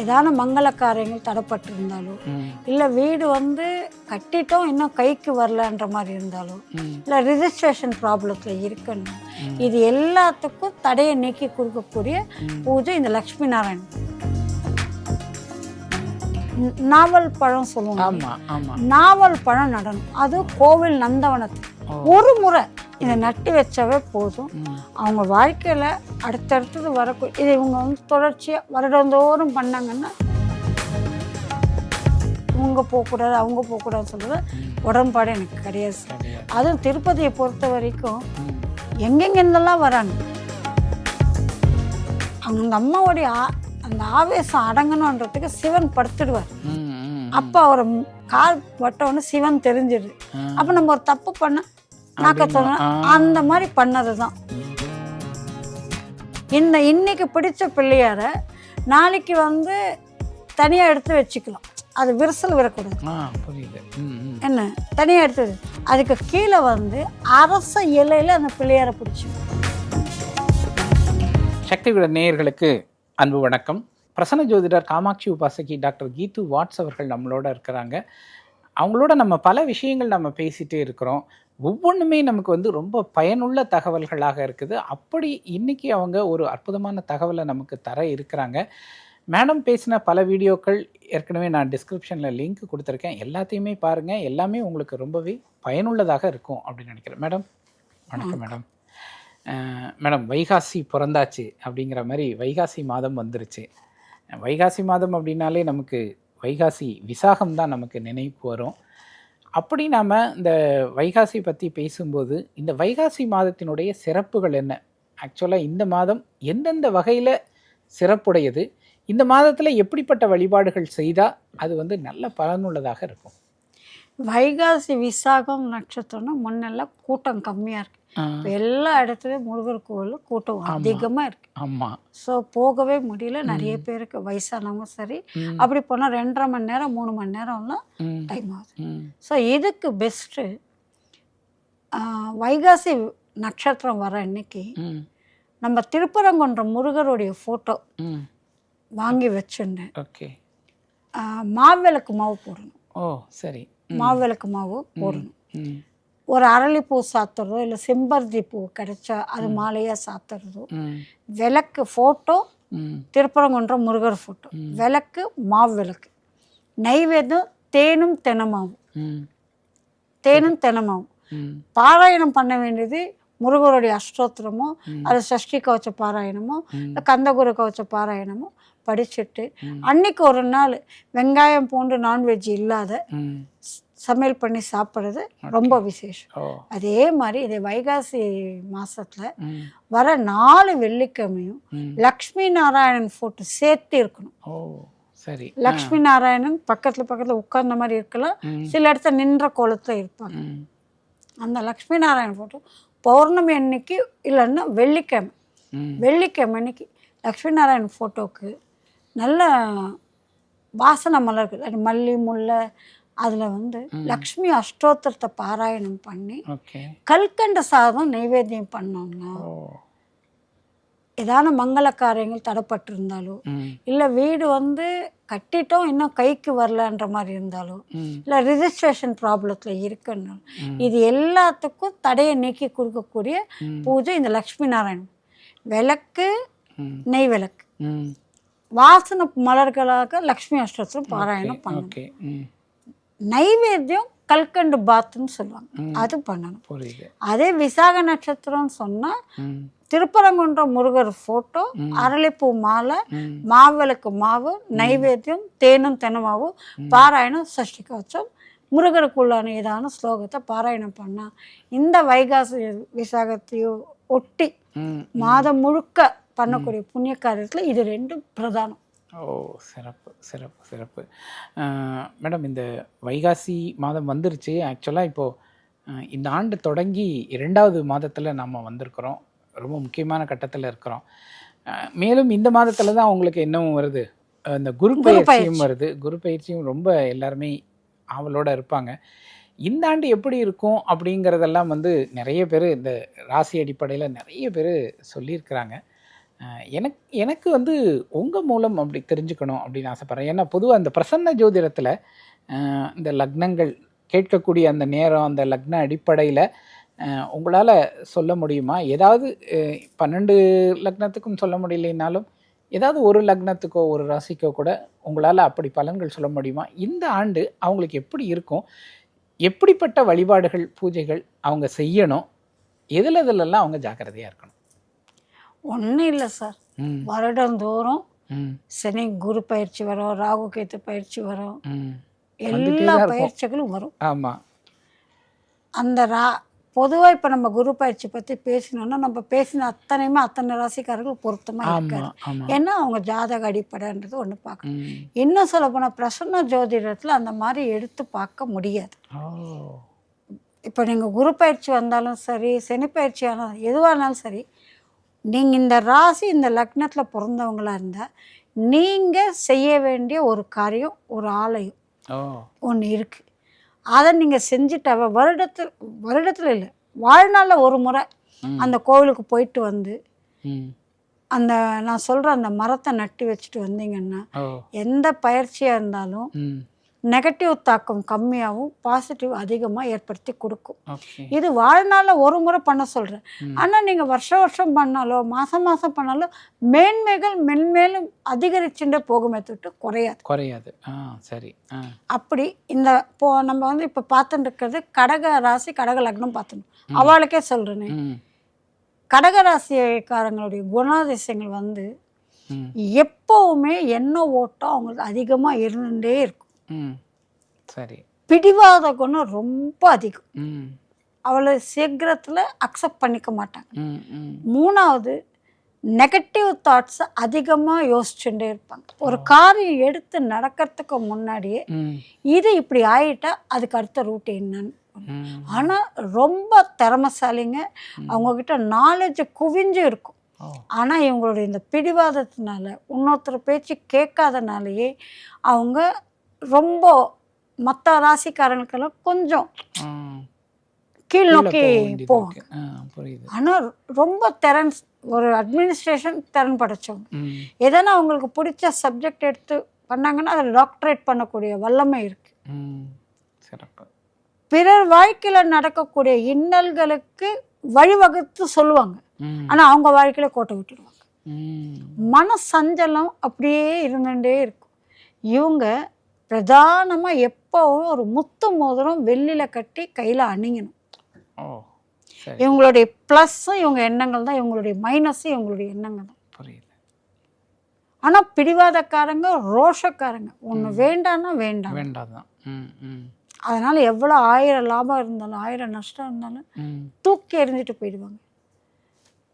ஏதான மங்கள காரியங்கள் தடைப்பட்டிருந்தாலோ, இல்லை வீடு வந்து கட்டிட்டோம் இன்னும் கைக்கு வரலன்ற மாதிரி இருந்தாலோ, இல்லை ரிஜிஸ்ட்ரேஷன் ப்ராப்ளத்தில் இருக்குன்னு, இது எல்லாத்துக்கும் தடையை நீக்கி கொடுக்கக்கூடிய பூஜை இந்த லக்ஷ்மி நாராயணன். நாவல் பழம் சொல்லுவாங்க, நாவல் பழம் நடனம், அது கோவில் நந்தவனத்தில் ஒரு முறை இதை நட்டு வச்சாவே போதும். அவங்க வாழ்க்கையில் அடுத்தடுத்தது வரக்கூடிய இதை இவங்க வந்து தொடர்ச்சியாக வருடந்தோறும் பண்ணாங்கன்னா, இவங்க போகக்கூடாது அவங்க போகக்கூடாதுன்னு சொல்கிறது உடன்பாடு எனக்கு கிடையாது. அதுவும் திருப்பதியை பொறுத்த வரைக்கும் எங்கெங்கெல்லாம் வராங்க, அந்த அம்மாவுடைய அந்த ஆவேசம் அடங்கணுன்றதுக்கு சிவன் படுத்துடுவார். அப்போ அவர் கால் வட்டோன்னு சிவன் தெரிஞ்சிடுது. அப்போ நம்ம ஒரு தப்பு பண்ண நாக்க சொன்ன அந்த மாதிரி பண்ணது தான். இன்னைக்கு பிடிச்ச பிள்ளையார நாளைக்கு வந்து தனியாக எடுத்து வச்சுக்கலாம். அது விரிசல் விடக்கூடாது. என்ன தனியாக எடுத்து அதுக்கு கீழே வந்து அரச இலையில் அந்த பிள்ளையார பிடிச்சி. சக்திவிட நேயர்களுக்கு அன்பு வணக்கம். பிரசன்ன ஜோதிடர் காமாட்சி உபாசகி டாக்டர் கீது வாட்ஸ் அவர்கள் நம்மளோட இருக்கிறாங்க. அவங்களோட நம்ம பல விஷயங்கள் நம்ம பேசிகிட்டே இருக்கிறோம். ஒவ்வொன்றுமே நமக்கு வந்து ரொம்ப பயனுள்ள தகவல்களாக இருக்குது. அப்படி இன்றைக்கி அவங்க ஒரு அற்புதமான தகவலை நமக்கு தர இருக்கிறாங்க. மேடம் பேசின பல வீடியோக்கள் ஏற்கனவே நான் டிஸ்கிரிப்ஷனில் லிங்க் கொடுத்துருக்கேன். எல்லாத்தையுமே பாருங்கள், எல்லாமே உங்களுக்கு ரொம்பவே பயனுள்ளதாக இருக்கும் அப்படின்னு நினைக்கிறேன். மேடம் வணக்கம். மேடம் வைகாசி பிறந்தாச்சு அப்படிங்கிற மாதிரி வைகாசி மாதம் வந்துருச்சு. வைகாசி மாதம் அப்படின்னாலே நமக்கு வைகாசி விசாகம் தான் நமக்கு நினைப்பு வரும். அப்படி நாம் இந்த வைகாசி பற்றி பேசும்போது இந்த வைகாசி மாதத்தினுடைய சிறப்புகள் என்ன? ஆக்சுவலாக இந்த மாதம் எந்தெந்த வகையில் சிறப்புடையது, இந்த மாதத்தில் எப்படிப்பட்ட வழிபாடுகள் செய்தால் அது வந்து நல்ல பலனுள்ளதாக இருக்கும்? வைகாசி விசாகம் நட்சத்திரம்னா முன்னெல்லாம் கூட்டம் கம்மியாக இருக்குது. இப்போ எல்லா இடத்துலையும் முருகர் கோவில் கூட்டம் அதிகமாக இருக்குது. ஆமாம். ஸோ போகவே முடியல. நிறைய பேருக்கு வயசானவங்க சரி, அப்படி போனால் 2.5 மணி நேரம் 3 மணி நேரம்லாம் டைம் ஆகுது. ஸோ இதுக்கு பெஸ்ட்டு வைகாசி நட்சத்திரம் வர அன்னைக்கு நம்ம திருப்பரங்குன்றம் முருகருடைய ஃபோட்டோ வாங்கி வச்சுருந்தேன். ஓகே. மாவிளக்கு மாவு போடணும். ஓ சரி. மாவிளக்கு மாவு போடணும். ஒரு அரளிப்பூ சாத்துறதோ இல்லை செம்பருத்தி பூ கிடைச்சா அது மாலையாக சாத்துறதோ, விளக்கு ஃபோட்டோ திருப்பரங்குன்றம் முருகர் ஃபோட்டோ, விளக்கு மாவு விளக்கு, நைவேத்தியம் தேனும் தெனமாவும். பாராயணம் பண்ண வேண்டியது முருகருடைய அஷ்டோத்திரமோ அது சஷ்டி கவச்ச பாராயணமோ இல்லை கந்தகுரு கவச்ச பாராயணமோ படிச்சுட்டு அன்னைக்கு ஒரு நாள் வெங்காயம் பூண்டு நான்வெஜ் இல்லாத சமையல் பண்ணி சாப்பிட்றது ரொம்ப விசேஷம். அதே மாதிரி இதே வைகாசி மாதத்தில் வர 4 வெள்ளிக்கிழமையும் லக்ஷ்மி நாராயணன் ஃபோட்டோ சேர்த்து இருக்கணும். சரி. லக்ஷ்மி நாராயணன் பக்கத்தில் உட்கார்ந்த மாதிரி இருக்கலாம், சில இடத்துல நின்ற கோலத்தில் இருப்பாங்க. அந்த லக்ஷ்மி நாராயணன் ஃபோட்டோ பௌர்ணமி அன்னைக்கு இல்லைன்னா வெள்ளிக்கிழமை அன்னைக்கு லக்ஷ்மி நாராயணன் ஃபோட்டோவுக்கு நல்ல வாசனை மலர் இருக்குது. அது மல்லி முல்லை, அதில் வந்து லக்ஷ்மி அஷ்டோத்திரத்தை பாராயணம் பண்ணி கல்கண்ட சாதம் நைவேத்தியம் பண்ணோம்னா, ஏதான மங்கள காரியங்கள் தடைப்பட்டிருந்தாலோ, இல்லை வீடு வந்து கட்டிட்டோம் இன்னும் கைக்கு வரலன்ற மாதிரி இருந்தாலோ, இல்லை ரிஜிஸ்ட்ரேஷன் ப்ராப்ளத்தில் இருக்குன்னு, இது எல்லாத்துக்கும் தடையை நீக்கி கொடுக்கக்கூடிய பூஜை இந்த லக்ஷ்மி நாராயணன். விளக்கு, நெய் விளக்கு, வாசனை மலர்களாக லக்ஷ்மி அஷ்டோத்திரம் பாராயணம் பண்ணணும். நைவேத்தியம் கல்கண்டு பாத்துன்னு சொல்லுவாங்க, அது பண்ணணும். அதே விசாக நட்சத்திரம்னு சொன்னால் திருப்பரங்குன்றம் முருகர் ஃபோட்டோ, அரளிப்பூ மாலை, மாவிளக்கு மாவு, நைவேத்தியம் தேனும் தெனமாவும், பாராயணம் சஷ்டி கவச்சம், முருகருக்குள்ளான ஏதான ஸ்லோகத்தை பாராயணம் பண்ணால் இந்த வைகாசி விசாகத்தையோ ஒட்டி மாதம் முழுக்க பண்ணக்கூடிய புண்ணிய காரியத்தில் இது 2 பிரதானம். சிறப்பு. மேடம் இந்த வைகாசி மாதம் வந்துருச்சு. ஆக்சுவலாக இப்போது இந்த ஆண்டு தொடங்கி 2வது மாதத்தில் நம்ம வந்திருக்கிறோம். ரொம்ப முக்கியமான கட்டத்தில் இருக்கிறோம். மேலும் இந்த மாதத்தில் தான் அவங்களுக்கு என்னவும் வருது, இந்த குரு பயிற்சியும் வருது. குரு பயிற்சியும் ரொம்ப எல்லாருமே ஆவலோடு இருப்பாங்க. இந்த ஆண்டு எப்படி இருக்கும் அப்படிங்கிறதெல்லாம் வந்து நிறைய பேர் இந்த ராசி அடிப்படையில் நிறைய பேர் சொல்லியிருக்கிறாங்க. எனக்கு எனக்கு வந்து உங்கள் மூலம் அப்படி தெரிஞ்சுக்கணும் அப்படின்னு ஆசைப்பட்றேன். ஏன்னா பொதுவாக அந்த பிரசன்ன ஜோதிடத்தில் இந்த லக்னங்கள் கேட்கக்கூடிய அந்த நேரம், அந்த லக்ன அடிப்படையில் உங்களால் சொல்ல முடியுமா? ஏதாவது 12 லக்னத்துக்கும் சொல்ல முடியலைனாலும் ஏதாவது ஒரு லக்னத்துக்கோ ஒரு ராசிக்கோ கூட உங்களால் அப்படி பலன்கள் சொல்ல முடியுமா? இந்த ஆண்டு அவங்களுக்கு எப்படி இருக்கும்? எப்படிப்பட்ட வழிபாடுகள், பூஜைகள் அவங்க செய்யணும்? எதுலெல்லாம் அவங்க ஜாக்கிரதையாக இருக்கணும்? ஒன்றும் இல்லை சார். ம் வருடந்தோறும் ம் சனி குரு பயிற்சி வரும், ராகு கேத்து பயிற்சி வரும், ம் வந்துட்டே எல்லா தான் இருக்கும். பயிற்சிகளும் வரும். ஆமாம். அந்த பொதுவாக இப்போ நம்ம குரு பயிற்சி பற்றி பேசினோன்னா நம்ம பேசின அத்தனை ராசிக்காரர்கள் பொருத்தமாக இருக்காது. ஆமாம் ஆமாம். ஏன்னா அவங்க ஜாதக அடிப்படைன்றது ஒன்று பார்க்கணும். ம் இன்னும் சொல்லப்போனால் பிரசன்ன ஜோதிடத்தில் அந்த மாதிரி எடுத்து பார்க்க முடியாது. ஓ இப்போ நீங்கள் குரு பயிற்சி வந்தாலும் சரி, சனி பயிற்சி ஆனாலும் எதுவாக இருந்தாலும் சரி, நீங்கள் இந்த ராசி இந்த லக்னத்தில் பிறந்தவங்களாக இருந்தால் நீங்கள் செய்ய வேண்டிய ஒரு காரியம், ஒரு ஆலயம் ஓ ஒன்று இருக்குது. அதை நீங்கள் செஞ்சுட்டாவ வருடத்தில் இல்லை, வாழ்நாளில் ஒரு முறை அந்த கோவிலுக்கு போயிட்டு வந்து ம் அந்த நான் சொல்கிற அந்த மரத்தை நட்டு வச்சுட்டு வந்தீங்கன்னா ஓ எந்த பயிற்சியாக இருந்தாலும் ம் நெகட்டிவ் தாக்கம் கம்மியாகவும் பாசிட்டிவ் அதிகமாக ஏற்படுத்தி கொடுக்கும். ஓகே. இது வாழ்நாளில் ஒரு முறை பண்ண சொல்கிறேன். ஆனால் நீங்கள் வருஷம் வருஷம் மாதம் பண்ணாலும் மேன்மைகள் மென்மேலும் அதிகரிச்சுட்டே போகுமே தொட்டு குறையாது. சரி. அப்படி இந்த நம்ம வந்து இப்போ பார்த்துட்டு இருக்கிறது கடக ராசி கடக லக்னம் பார்த்துணும். அவளுக்கே சொல்கிறேனே, ம் கடக ராசிக்காரங்களுடைய குணாதிசயங்கள் வந்து ம் எப்போவுமே என்ன ஓட்டம் அவங்களுக்கு அதிகமாக இருந்துகிட்டே இருக்கும். ம் சரி. பிடிவாத குணம் ரொம்ப அதிகம். ம் அவளை சீக்கிரத்தில் அக்செப்ட் பண்ணிக்க மாட்டாங்க. ம் ம் மூணாவது, நெகட்டிவ் தாட்ஸை அதிகமாக யோசிச்சுட்டே இருப்பாங்க. ஒரு காரியம் எடுத்து நடக்கிறதுக்கு முன்னாடியே ம் இது இப்படி ஆயிட்டா அதுக்கு அடுத்த ரூட் என்னன்னு. ம் ஆனால் ரொம்ப திறமைசாலிங்க, அவங்கக்கிட்ட நாலேஜ் குவிஞ்சு இருக்கும். ஓ ஆனால் இவங்களுடைய இந்த பிடிவாதத்தினால இன்னொருத்தர் பேச்சு கேட்காதனாலேயே அவங்க ரொம்ப மற்ற ராசிக்காரங்களுக்கெல்லாம் கொஞ்சம் ம் கீழ் கீழே நோக்கி போக வேண்டியது போவாங்க. இருக்கு. புரியுது. ஆனால் ரொம்ப ஒரு அட்மினிஸ்ட்ரேஷன் திறன் படைச்சவங்க. ம் எதனா அவங்களுக்கு பிடிச்ச சப்ஜெக்ட் எடுத்து பண்ணாங்கன்னா அதில் டாக்டரேட் பண்ணக்கூடிய வல்லமை இருக்குது. ம் சிறப்பு. பிறர் வாழ்க்கையில் நடக்கக்கூடிய இன்னல்களுக்கு வழிவகுத்து சொல்லுவாங்க. ம் ஆனால் அவங்க வாழ்க்கையில் கோட்டை விட்டுடுவாங்க. ம் மன சஞ்சலம் அப்படியே இருந்துகிட்டே இருக்கும். இவங்க பிரதானமாக எப்போவும் ஒரு முத்து மோதிரம் வெள்ளியில் கட்டி கையில் அணிங்கணும். ஓ சரி. இவங்களுடைய ப்ளஸ்ஸும் இவங்க எண்ணங்கள் தான், இவங்களுடைய மைனஸும் இவங்களுடைய எண்ணங்கள் தான். புரியுது. ஆனால் பிடிவாதக்காரங்க, ரோஷக்காரங்க, ஒன்று வேண்டான்னா வேண்டாம். வேண்டாதான். ம் ம் அதனால் எவ்வளோ 1000 லாபம் இருந்தாலும் 1000 நஷ்டம் இருந்தாலும் ம் தூக்கி எறிஞ்சிட்டு போயிடுவாங்க.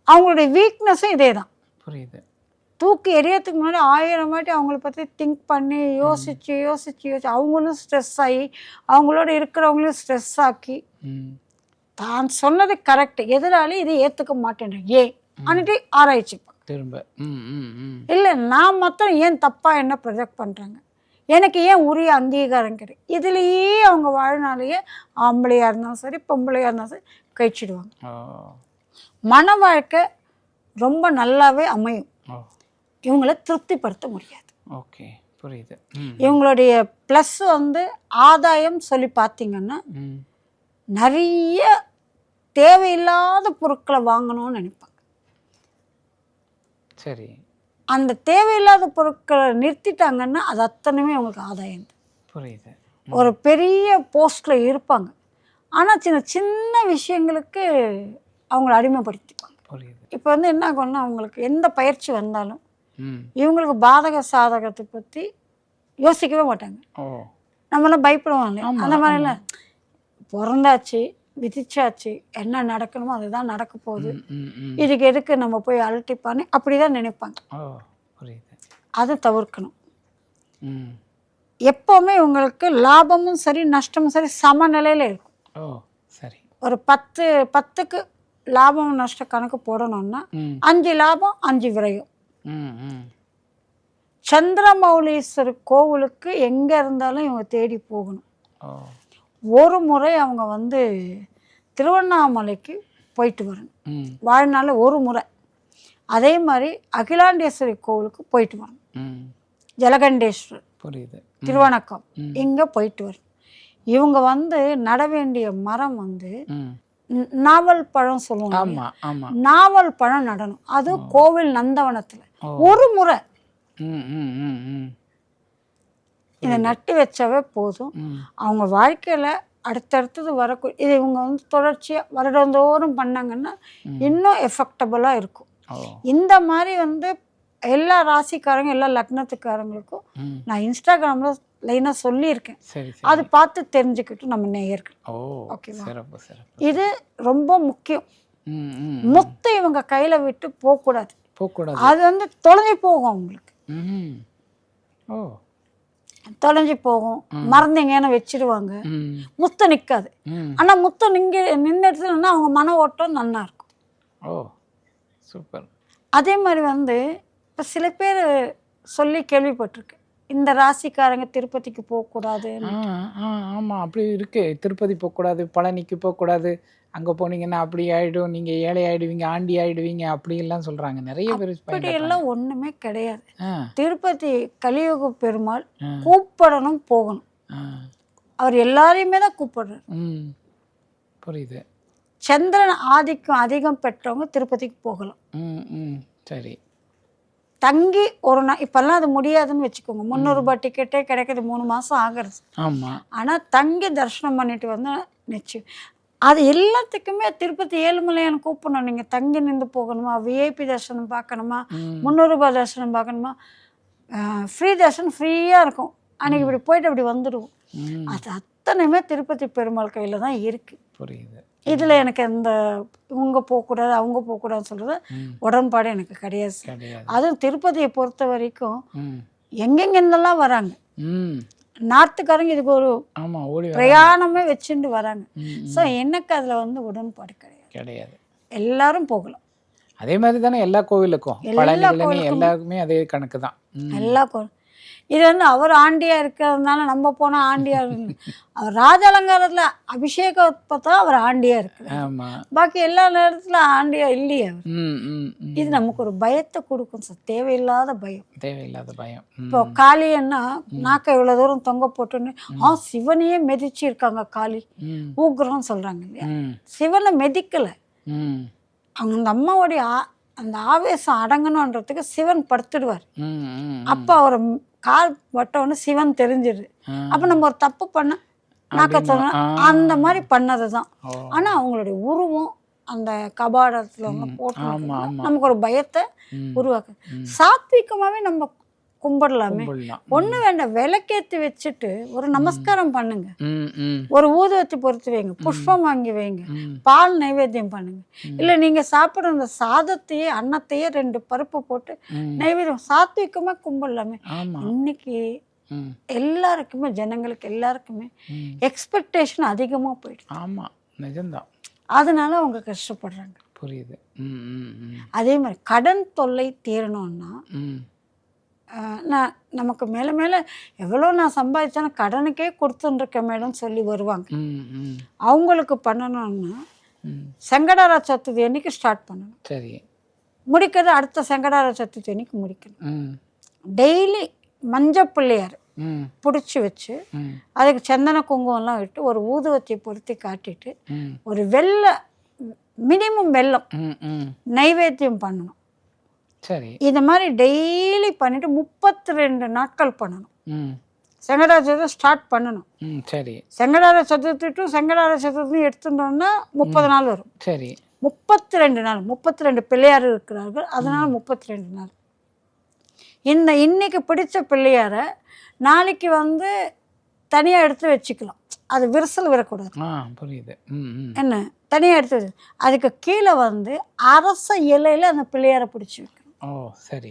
அவங்களுடைய வீக்னஸும் இதே தான். புரியுது. தூக்கி எறியறதுக்கு முன்னாடி 1000 வாட்டி அவங்கள பற்றி திங்க் பண்ணி யோசிச்சு அவங்களும் ஸ்ட்ரெஸ் ஆகி அவங்களோட இருக்கிறவங்களையும் ஸ்ட்ரெஸ் ஆக்கி ம் தான் சொன்னது கரெக்ட், எதிராளி இதை ஏற்றுக்க மாட்டேன் அன்னிட்டு ஆராய்ச்சிப்பாங்க. திரும்ப ம் ம் ம் இல்லை, நான் மாத்திரம் ஏன் தப்பாக என்ன ப்ரொஜெக்ட் பண்ணுறாங்க, எனக்கு ஏன் உரிய அங்கீகாரம் கிடையாது, இதுலேயே அவங்க வாழ்நாளையே ஆம்பளையாக இருந்தாலும் சரி பொம்பளையாக இருந்தாலும் சரி கழிச்சிடுவாங்க. ஓ மன வாழ்க்கை ரொம்ப நல்லாவே அமையும். ஓ இவங்களை திருப்திப்படுத்த முடியாது. ஓகே புரியுது. ம் இவங்களுடைய ப்ளஸ் வந்து ஆதாயம் சொல்லி பார்த்தீங்கன்னா ம் நிறைய தேவையில்லாத பொருட்களை வாங்கணும்னு நினைப்பாங்க. சரி. அந்த தேவையில்லாத பொருட்களை நிறுத்திட்டாங்கன்னா அது அத்தனையுமே அவங்களுக்கு ஆதாயம். புரியுது. ஒரு பெரிய போஸ்டில் இருப்பாங்க, ஆனால் சின்ன சின்ன விஷயங்களுக்கு அவங்கள அடிமைப்படுத்திப்பாங்க. புரியுது. இப்போ வந்து என்ன ஆகும்னா அவங்களுக்கு எந்த பயிற்சி வந்தாலும் ம் இவங்களுக்கு பாதக சாதகத்தை பற்றி யோசிக்கவே மாட்டாங்க. ஓ நம்மளாம் பயப்படுவாங்க. ஆமா, அந்த மாதிரிலாம் பிறந்தாச்சு, விதிச்சாச்சு, என்ன நடக்கணுமோ அதுதான் நடக்க போகுது, ம் ம் ம் இதுக்கு எதுக்கு நம்ம போய் அலட்டிப்பான்னு அப்படி தான் நினைப்பாங்க. ஓ புரியுது. அதை தவிர்க்கணும். ம் எப்போவுமே இவங்களுக்கு லாபமும் சரி நஷ்டமும் சரி சமநிலையில் இருக்கும். ஓ சரி. ஒரு 10க்கு லாபம் நஷ்ட கணக்கு போடணும்னா ம் 5 லாபம் 5 விரயம். ம் ம் சந்திரமௌலீஸ்வரர் கோவிலுக்கு எங்கே இருந்தாலும் இவங்க தேடி போகணும். ஓ ஒரு முறை அவங்க வந்து திருவண்ணாமலைக்கு போயிட்டு வரணும் ம் வாழ்நாளில் ஒரு முறை. அதே மாதிரி அகிலாண்டேஸ்வரி கோவிலுக்கு போயிட்டு வரணும். ம். ஜலகண்டேஸ்வரர், புரியுது. திருவணக்கம் இங்கே போயிட்டு வரணும். இவங்க வந்து நட வேண்டிய மரம் வந்து ம். நாவல் பழம் சொல்லுவாங்க. ஆமா ஆமா. நாவல் பழம் நடணும். அது கோவில் நந்தவனத்தில் ஒரு முறை ம் ம் ம் ம். இதை நட்டு வச்சாவே போதும். அவங்க வாழ்க்கையில் அடுத்தடுத்தது வரக்கூடிய இது இவங்க வந்து தொடர்ச்சியாக வருடந்தோறும் பண்ணாங்கன்னா இன்னும் எஃபெக்டபுளாக இருக்கும். இந்த மாதிரி வந்து எல்லா ராசிக்காரங்க எல்லா லக்னத்துக்காரங்களுக்கும் நான் இன்ஸ்டாகிராமில் லைனாக சொல்லியிருக்கேன். அது பார்த்து தெரிஞ்சுக்கிட்டு நம்ம நேயர்கள். ஓகேவா? இது ரொம்ப முக்கியம். முத்து இவங்க கையில் விட்டு போகக்கூடாது. அது வந்து தொலைஞ்சி போகும் அவங்களுக்கு. தொலைஞ்சி போகும். மறந்தீங்கன்னு வச்சிடுவாங்க. முத்து நிற்காது. ஆனால் முத்து நின்று எடுத்துனா அவங்க மன ஓட்டம் நல்லா இருக்கும். சூப்பர். அதே மாதிரி வந்து இப்போ சில பேர் சொல்லி கேள்விப்பட்டிருக்கு, இந்த ராசிக்காரங்க திருப்பதிக்கு போகக்கூடாது. ஆமாம், அப்படி இருக்கு. திருப்பதி போகக்கூடாது, பழனிக்கு போகக்கூடாது, அங்கே போனீங்கன்னா அப்படி ஆகிடும், நீங்கள் ஏழை ஆகிடுவீங்க, ஆண்டி ஆகிடுவீங்க, அப்படியெல்லாம் சொல்கிறாங்க நிறைய பேர். அப்படியெல்லாம் ஒன்றுமே கிடையாது. திருப்பதி கலியுக பெருமாள் கூப்பிடணும், போகணும். அவர் எல்லாரையுமே தான் கூப்பிடுறாரு. புரியுது. சந்திரன் ஆதிக்கம் அதிகம் பெற்றவங்க திருப்பதிக்கு போகலாம். சரி. தங்கி ஒரு நாள் இப்போல்லாம் அது முடியாதுன்னு வச்சுக்கோங்க. 300 ரூபாய் டிக்கெட்டே கிடைக்கிது, 3 மாதம் ஆகிறது. ஆமாம். ஆனால் தங்கி தரிசனம் பண்ணிட்டு வந்தால் நிச்சயம். அது எல்லாத்துக்குமே திருப்பதி ஏழுமலையான் கூப்பிடணும். நீங்கள் தங்கி நின்று போகணுமா, விஐபி தரிசனம் பார்க்கணுமா, 300 ரூபாய் தரிசனம் பார்க்கணுமா, ஃப்ரீ தரிசனம் ஃப்ரீயாக இருக்கும். அன்றைக்கி இப்படி போயிட்டு அப்படி வந்துடுவோம். அது அத்தனையுமே திருப்பதி பெருமாள் கையில் தான் இருக்குது. புரியுது. இதில் எனக்கு இந்த இவங்க போகக்கூடாது அவங்க போகக்கூடாதுன்னு சொல்கிறது உடன்பாடு எனக்கு கிடையாது. அதுவும் திருப்பதியை பொறுத்த வரைக்கும் எங்கெங்கெல்லாம் வராங்க. நார்த்துக்காரங்க இதுக்கு ஒரு பிரயாணமே வச்சுட்டு வராங்க. ஸோ எனக்கு அதில் வந்து உடன்பாடு கிடையாது. எல்லாரும் போகலாம். அதே மாதிரி தானே எல்லா கோவிலுக்கும், எல்லாருக்குமே அதே கணக்கு தான். எல்லா கோவில் இது வந்து அவர் ஆண்டியாக இருக்கிறதுனால நம்ம போனால் ஆண்டியாக இருக்கு. அவர் ராஜ அலங்காரத்தில் அபிஷேகம் பார்த்தா அவர் ஆண்டியாக இருக்கு. பாக்கி எல்லா நேரத்தில் ஆண்டியாக இல்லையே அவர். இது நமக்கு ஒரு பயத்தை கொடுக்கும் சார். தேவையில்லாத பயம். இப்போ காளின்னா நாக்கை இவ்வளோ தூரம் தொங்க போட்டுன்னு சிவனையே மெதிச்சு இருக்காங்க. காளி ஊக்குறோம்னு சொல்கிறாங்க இல்லையா? சிவனை மெதிக்கலை. அவங்க அந்த அம்மாவுடைய அந்த ஆவேசம் அடங்கணுன்றதுக்கு சிவன் படுத்துடுவார். அப்போ அவர் கால் வட்டோன்னு சிவன் தெரிஞ்சிடுது. அப்போ நம்ம ஒரு தப்பு பண்ண நாக்க அந்த மாதிரி பண்ணது தான். ஆனால் அவங்களுடைய உருவம் அந்த கபாடத்தில் வந்து போட்டு நமக்கு ஒரு பயத்தை உருவாக்கு. சாத்விகமாகவே நம்ம கும்பிடலாமே. ஒண்ணு வேண்டாம், விளக்கேற்றி வச்சுட்டு ஒரு நமஸ்காரம் பண்ணுங்க, ஒரு ஊதுவத்தி பொறுத்து வைங்க, புஷ்பம் வாங்கி வைங்க, பால் நைவேத்தியம் பண்ணுங்க. இல்ல நீங்க சாப்பிடுற அந்த சாதத்தையே அன்னத்தையே 2 பருப்பு போட்டு நைவேத்தியம் சாத்விகமா கும்பிடலாமே. இன்னைக்கு எல்லாருக்குமே ஜனங்களுக்கு எல்லாருக்குமே எக்ஸ்பெக்டேஷன் அதிகமா போயிடுது. ஆமா, நிஜம்தான். அதனால அவங்க கஷ்டப்படுறாங்க. புரியுது. அதே மாதிரி கடன் தொல்லை தீரணும்னா நான் நமக்கு மேலே மேலே எவ்வளோ நான் சம்பாதிச்சாலும் கடனுக்கே கொடுத்துருக்கேன் மேடம் சொல்லி வருவாங்க. அவங்களுக்கு பண்ணணும்னா சங்கடார சதுர்த்தி அன்னைக்கு ஸ்டார்ட் பண்ணணும். சரி. முடிக்கிறது அடுத்த சங்கடார சதுர்த்தி அன்னைக்கு முடிக்கணும். டெய்லி மஞ்சள் பிள்ளையார் பிடிச்சி வச்சு அதுக்கு சந்தன குங்குமம்லாம் விட்டு ஒரு ஊதுவத்தியை பொருத்தி காட்டிட்டு ஒரு மினிமம் வெல்லம் நைவேத்தியம் பண்ணணும். சரி. இது மாதிரி டெய்லி பண்ணிட்டு 32 நாட்கள் பண்ணணும். சங்கடார சதுர்த்தி ஸ்டார்ட் பண்ணணும். சரி. சங்கடார சதுர்த்தி டு சங்கடார சதுர்த்தி எடுத்துட்டோம்னா 30 நாள் வரும். சரி. 32 நாள் 32 பிள்ளையார் இருக்கிறார்கள். அதனால 32 நாள். இன்னைக்கு பிடிச்ச பிள்ளையாரை நாளைக்கு வந்து தனியாக எடுத்து வச்சுக்கலாம். அது விரிசல் விடக்கூடாது. புரியுது. என்ன தனியாக எடுத்து வச்சு அதுக்கு கீழே வந்து அரச இலையில் அந்த பிள்ளையாரை பிடிச்சி வைக்கணும். சரி.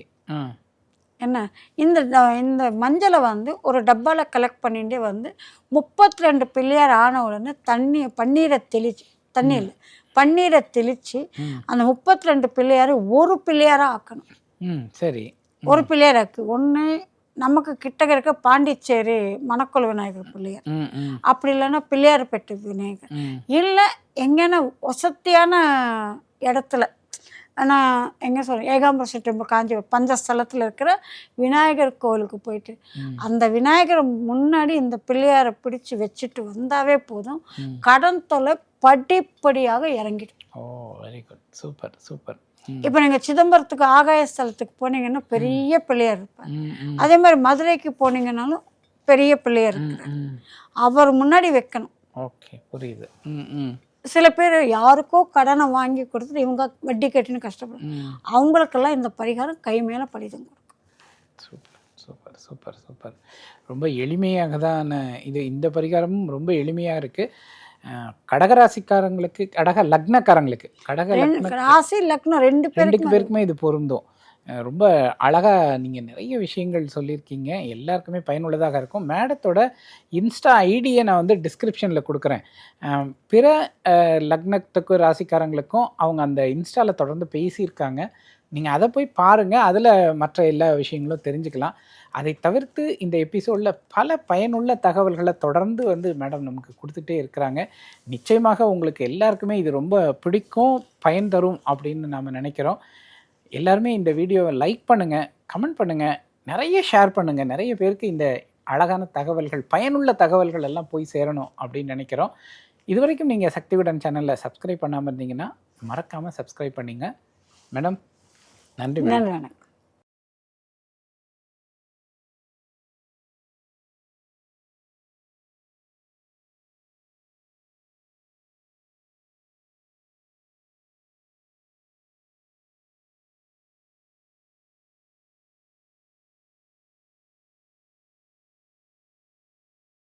என்ன இந்த மஞ்சளை வந்து ஒரு டப்பாவில் கலெக்ட் பண்ணிகிட்டே வந்து 32 பிள்ளையார் ஆன உடனே பன்னீரை தெளித்து அந்த 32 பிள்ளையாரை ஒரு பிள்ளையாராக ஆக்கணும். சரி. ஒரு பிள்ளையார் ஆக்கு. ஒன்று நமக்கு கிட்ட இருக்க பாண்டிச்சேரி மணக்குள விநாயகர் பிள்ளையார், அப்படி இல்லைன்னா பிள்ளையார்பேட்டை விநாயகர், இல்லை எங்கேனா வசதியான இடத்துல நான் எங்கே சொல்கிறேன், ஏகாம்பரேஸ்வரர் டெம்பிள் காஞ்சிபுரம் பஞ்சஸ்தலத்தில் இருக்கிற விநாயகர் கோவிலுக்கு போயிட்டு அந்த விநாயகர் முன்னாடி இந்த பிள்ளையாரை பிடிச்சி வச்சுட்டு வந்தாவே போதும், கடன் தொல்லை படிப்படியாக இறங்கிடும். ஓ வெரி குட், சூப்பர் சூப்பர். இப்போ நீங்கள் சிதம்பரத்துக்கு ஆகாய ஸ்தலத்துக்கு போனீங்கன்னா பெரிய பிள்ளையார் இருப்பார். அதே மாதிரி மதுரைக்கு போனீங்கன்னாலும் பெரிய பிள்ளையார் இருக்கிறார். அவர் முன்னாடி வைக்கணும். ஓகே, புரியுது. சில பேர் யாருக்கோ கடனை வாங்கி கொடுத்துட்டு இவங்க வட்டி கட்டின்னு கஷ்டப்படும், அவங்களுக்கெல்லாம் இந்த பரிகாரம் கை மேலே பலிதம் கொடுக்கும். Super super super super. ரொம்ப எளிமையாக தான் இந்த பரிகாரமும் ரொம்ப எளிமையாக இருக்குது. கடகராசிக்காரங்களுக்கு, லக்னக்காரங்களுக்கு, ராசி லக்னம் ரெண்டு பேருக்குமே இது பொருந்தும். ரொம்ப அழகாக நீங்கள் நிறைய விஷயங்கள் சொல்லியிருக்கீங்க, எல்லாருக்குமே பயனுள்ளதாக இருக்கும். மேடத்தோட இன்ஸ்டா ஐடியை நான் வந்து டிஸ்கிரிப்ஷனில் கொடுக்குறேன். பிற லக்னத்துக்கும் ராசிக்காரங்களுக்கும் அவங்க அந்த இன்ஸ்டாவில் தொடர்ந்து பேசியிருக்காங்க, நீங்கள் அதை போய் பாருங்கள், அதில் மற்ற எல்லா விஷயங்களும் தெரிஞ்சுக்கலாம். அதை தவிர்த்து இந்த எபிசோடில் பல பயனுள்ள தகவல்களை தொடர்ந்து வந்து மேடம் நமக்கு கொடுத்துட்டே இருக்கிறாங்க. நிச்சயமாக உங்களுக்கு எல்லாருக்குமே இது ரொம்ப பிடிக்கும், பயன் தரும் அப்படின்னு நாம் நினைக்கிறோம். எல்லாருமே இந்த வீடியோவை லைக் பண்ணுங்கள், கமெண்ட் பண்ணுங்கள், நிறைய ஷேர் பண்ணுங்கள். நிறைய பேருக்கு இந்த அழகான தகவல்கள், பயனுள்ள தகவல்கள் எல்லாம் போய் சேரணும் அப்படின்னு நினைக்கிறோம். இதுவரைக்கும் நீங்கள் சக்தி விகடன் சேனலில் சப்ஸ்கிரைப் பண்ணாமல் இருந்தீங்கன்னா மறக்காமல் சப்ஸ்கிரைப் பண்ணிங்க. மேடம் நன்றி. நன்றி.